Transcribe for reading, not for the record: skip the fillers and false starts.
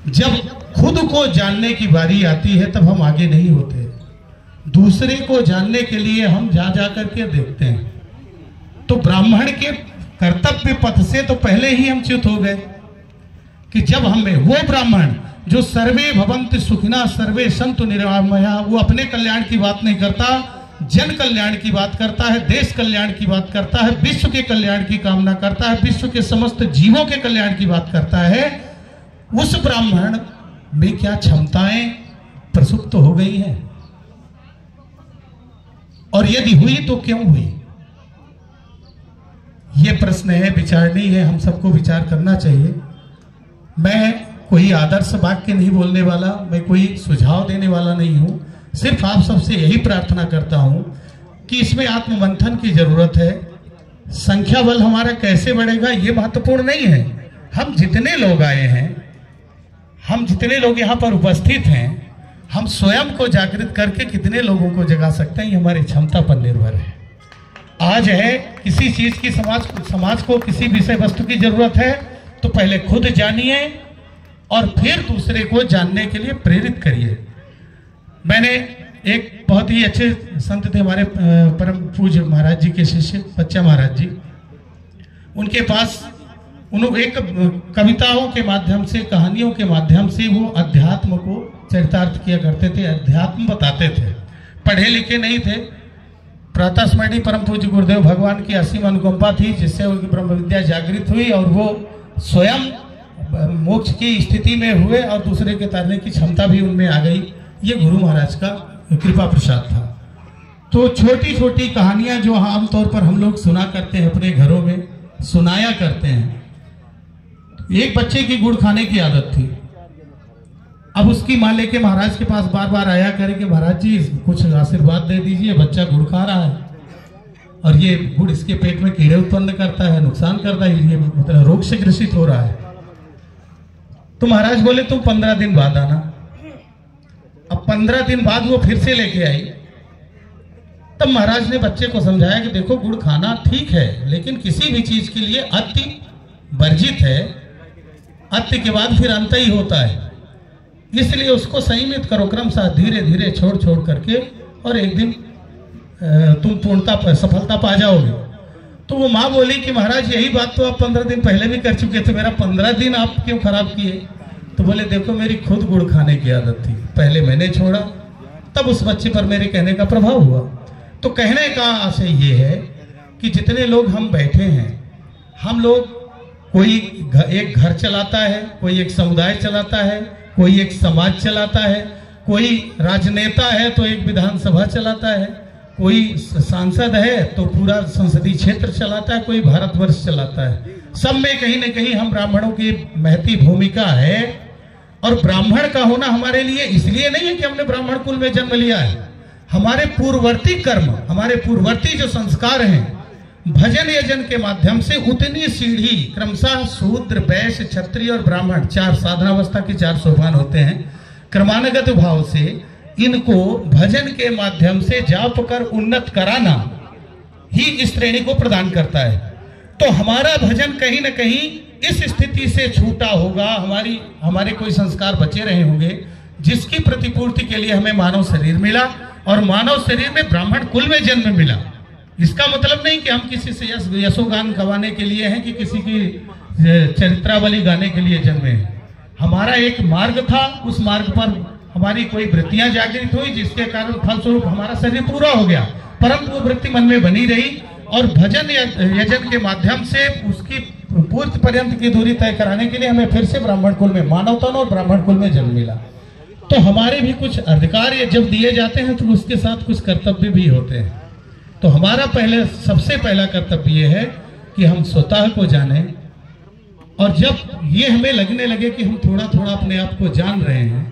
जब खुद को जानने की बारी आती है तब हम आगे नहीं होते, दूसरे को जानने के लिए हम जा करके देखते हैं। तो ब्राह्मण के कर्तव्य पथ से तो पहले ही हम च्युत हो गए कि जब हमें वो ब्राह्मण जो सर्वे भवन्ति सुखिनः सर्वे सन्तु निरामया, वो अपने कल्याण की बात नहीं करता, जन कल्याण की बात करता है, देश कल्याण की बात करता है, विश्व के कल्याण की कामना करता है, विश्व के समस्त जीवों के कल्याण की बात करता है, उस ब्राह्मण में क्या क्षमताएं प्रसुप्त हो गई हैं? और यदि हुई तो क्यों हुई? ये प्रश्न है, विचारनी है, हम सबको विचार करना चाहिए। मैं कोई आदर्श वाक्य नहीं बोलने वाला, मैं कोई सुझाव देने वाला नहीं हूं, सिर्फ आप सबसे यही प्रार्थना करता हूं कि इसमें आत्ममंथन की जरूरत है। संख्या बल हमारा कैसे बढ़ेगा ये महत्वपूर्ण नहीं है, हम जितने लोग आए हैं, हम जितने लोग यहाँ पर उपस्थित हैं, हम स्वयं को जागृत करके कितने लोगों को जगा सकते हैं, ये हमारी क्षमता पर निर्भर है। आज है किसी चीज की, समाज को किसी विषय वस्तु की जरूरत है तो पहले खुद जानिए और फिर दूसरे को जानने के लिए प्रेरित करिए। मैंने एक बहुत ही अच्छे संत थे हमारे परम पूज्य महाराज जी के शिष्य बच्चा महाराज जी, उनके पास उन्होंने एक कविताओं के माध्यम से, कहानियों के माध्यम से वो अध्यात्म को चरितार्थ किया करते थे, अध्यात्म बताते थे। पढ़े लिखे नहीं थे, प्रातः स्मरणी परम पूज्य गुरुदेव भगवान की असीम अनुकंपा थी जिससे उनकी ब्रह्म विद्या जागृत हुई और वो स्वयं मोक्ष की स्थिति में हुए और दूसरे के तारने की क्षमता भी उनमें आ गई। ये गुरु महाराज का कृपा प्रसाद था। तो छोटी छोटी कहानियां जो आमतौर पर हम लोग सुना करते हैं, अपने घरों में सुनाया करते हैं। एक बच्चे की गुड़ खाने की आदत थी। अब उसकी माँ लेके महाराज के पास बार बार आया करे कि महाराज जी कुछ आशीर्वाद दे दीजिए, बच्चा गुड़ खा रहा है और ये गुड़ इसके पेट में कीड़े उत्पन्न करता है, नुकसान करता है, ये मतलब रोग से ग्रसित हो रहा है। तो महाराज बोले तुम 15 दिन बाद आना। अब 15 दिन बाद वो फिर से लेके आई। तब महाराज ने बच्चे को समझाया कि देखो गुड़ खाना ठीक है, लेकिन किसी भी चीज के लिए अति वर्जित है, अति के बाद फिर अंत ही होता है, इसलिए उसको संयमित करो, क्रमशः धीरे धीरे छोड़ छोड़ करके, और एक दिन तुम पूर्णता सफलता पा जाओगे। तो वो माँ बोली कि महाराज यही बात तो आप 15 दिन पहले भी कर चुके थे, मेरा 15 दिन आप क्यों खराब किए? तो बोले देखो मेरी खुद गुड़ खाने की आदत थी, पहले मैंने छोड़ा, तब उस बच्चे पर मेरे कहने का प्रभाव हुआ। तो कहने का आशय ये है कि जितने लोग हम बैठे हैं, हम लोग कोई एक घर चलाता है, कोई एक समुदाय चलाता है, कोई एक समाज चलाता है, कोई राजनेता है तो एक विधानसभा चलाता है, कोई सांसद है तो पूरा संसदीय क्षेत्र चलाता है, कोई भारतवर्ष चलाता है। सब में कहीं न कहीं हम ब्राह्मणों की महती भूमिका है। और ब्राह्मण का होना हमारे लिए इसलिए नहीं है कि हमने ब्राह्मण कुल में जन्म लिया है, हमारे पूर्ववर्ती कर्म, हमारे पूर्ववर्ती जो संस्कार हैं, भजन यजन के माध्यम से उतनी सीढ़ी क्रमशः शूद्र, वैश्य, क्षत्रिय और ब्राह्मण, 4 साधनावस्था के 4 सोपान होते हैं, क्रमानुगत भाव से इनको भजन के माध्यम से जाप कर उन्नत कराना ही इस श्रेणी को प्रदान करता है। तो हमारा भजन कहीं न कहीं इस स्थिति से छूटा होगा, हमारे कोई संस्कार बचे रहे होंगे जिसकी प्रतिपूर्ति के लिए हमें मानव शरीर मिला, और मानव शरीर में ब्राह्मण कुल में जन्म मिला। इसका मतलब नहीं कि हम किसी से यशोगान गवाने के लिए हैं कि किसी की चरित्रावली गाने के लिए जन्मे हैं। हमारा एक मार्ग था, उस मार्ग पर हमारी कोई वृत्तियां जागृत हुई जिसके कारण फलस्वरूप हमारा शरीर पूरा हो गया, परंतु वो वृत्ति मन में बनी रही और भजन यजन के माध्यम से उसकी पूर्ति पर्यंत की दूरी तय कराने के लिए हमें फिर से ब्राह्मण कुल में, मानव तन और ब्राह्मण कुल में जन्म मिला। तो हमारे भी कुछ अधिकार जब दिए जाते हैं तो उसके साथ कुछ कर्तव्य भी होते हैं। तो हमारा सबसे पहला कर्तव्य ये है कि हम स्वतः को जानें, और जब ये हमें लगने लगे कि हम थोड़ा थोड़ा अपने आप को जान रहे हैं